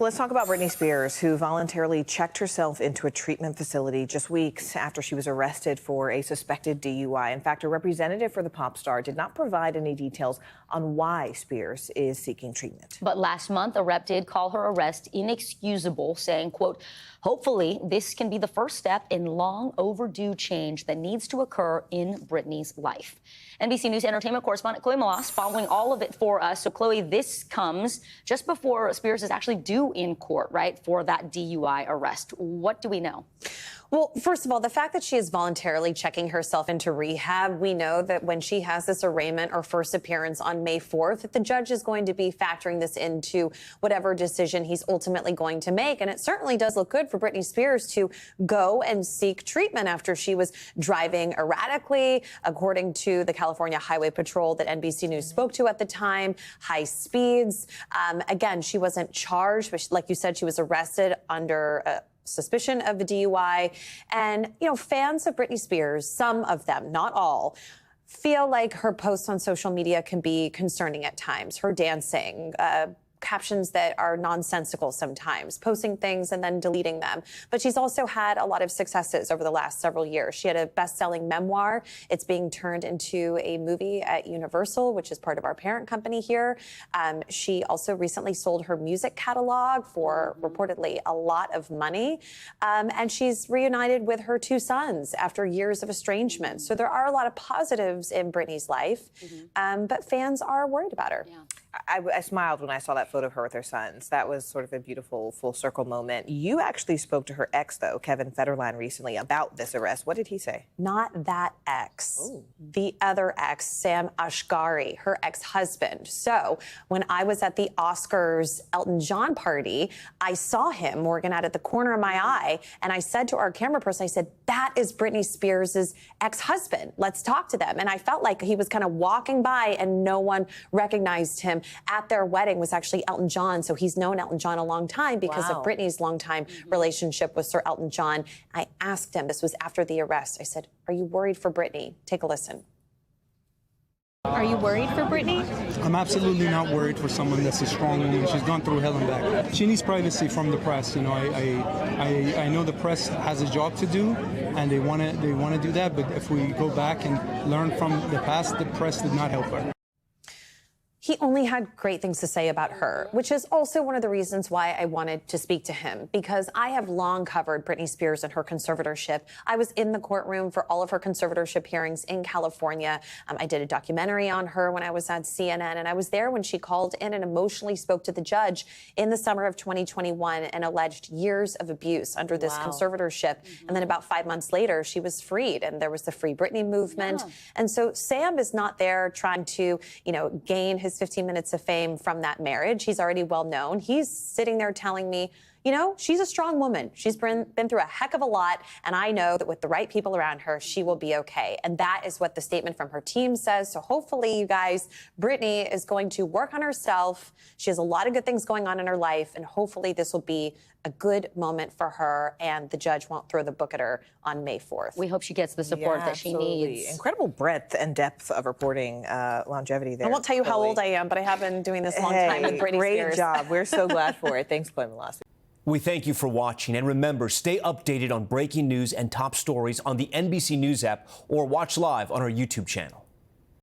Let's talk about Britney Spears, who voluntarily checked herself into a treatment facility just weeks after she was arrested for a suspected DUI. In fact, a representative for the pop star did not provide any details on why Spears is seeking treatment. But last month, a rep did call her arrest inexcusable, saying, quote, "Hopefully this can be the first step in long overdue change that needs to occur in Britney's life." NBC News entertainment correspondent Chloe Melas following all of it for us. So, Chloe, this comes just before Spears is actually due in court, right, for that DUI arrest. What do we know? Well, first of all, the fact that she is voluntarily checking herself into rehab, we know that when she has this arraignment or first appearance on May 4th, that the judge is going to be factoring this into whatever decision he's ultimately going to make. And it certainly does look good for Britney Spears to go and seek treatment after she was driving erratically, according to the California Highway Patrol that NBC News spoke to at the time, high speeds. Again, she wasn't charged, but like you said, she was arrested under suspicion of a DUI. And, you know, fans of Britney Spears, some of them, not all, feel like her posts on social media can be concerning at times. Her dancing, captions that are nonsensical sometimes, posting things and then deleting them. But she's also had a lot of successes over the last several years. She had a best-selling memoir. It's being turned into a movie at Universal, which is part of our parent company here. She also recently sold her music catalog for reportedly a lot of money. And she's reunited with her two sons after years of estrangement. So there are a lot of positives in Britney's life, but fans are worried about her. Yeah. I smiled when I saw that photo of her with her sons. That was sort of a beautiful full circle moment. You actually spoke to her ex, though, Kevin Federline, recently about this arrest. What did he say? Not that ex. Ooh. The other ex, Sam Asghari, her ex-husband. So when I was at the Oscars Elton John party, I saw him, Morgan, out at the corner of my eye, and I said to our camera person, I said, that is Britney Spears' ex-husband. Let's talk to them. And I felt like he was kind of walking by and no one recognized him. At their wedding was actually Elton John, so he's known Elton John a long time because of Britney's longtime relationship with Sir Elton John. I asked him, this was after the arrest, I said, are you worried for Britney? Take a listen. Are you worried for Britney? I'm absolutely not worried for someone that's a strong woman. She's gone through hell and back. She needs privacy from the press. You know, I know the press has a job to do, and they want to do that. But if we go back and learn from the past, the press did not help her. He only had great things to say about her, which is also one of the reasons why I wanted to speak to him, because I have long covered Britney Spears and her conservatorship. I was in the courtroom for all of her conservatorship hearings in California. I did a documentary on her when I was at CNN, and I was there when she called in and emotionally spoke to the judge in the summer of 2021 and alleged years of abuse under this conservatorship. And then about 5 months later, she was freed, and there was the Free Britney movement. And so Sam is not there trying to, you know, gain his 15 minutes of fame from that marriage. He's already well known. He's sitting there telling me, you know, she's a strong woman. She's been through a heck of a lot, and I know that with the right people around her, she will be okay. And that is what the statement from her team says. So hopefully, you guys, Britney is going to work on herself. She has a lot of good things going on in her life, and hopefully this will be a good moment for her, and the judge won't throw the book at her on May 4th. We hope she gets the support that she needs. Incredible breadth and depth of reporting, longevity there. I won't tell you how old I am, but I have been doing this a long time with Britney Spears. Great job. We're so glad for it. Thanks, Chloe Melas. We thank you for watching, and remember, stay updated on breaking news and top stories on the NBC News app or watch live on our YouTube channel.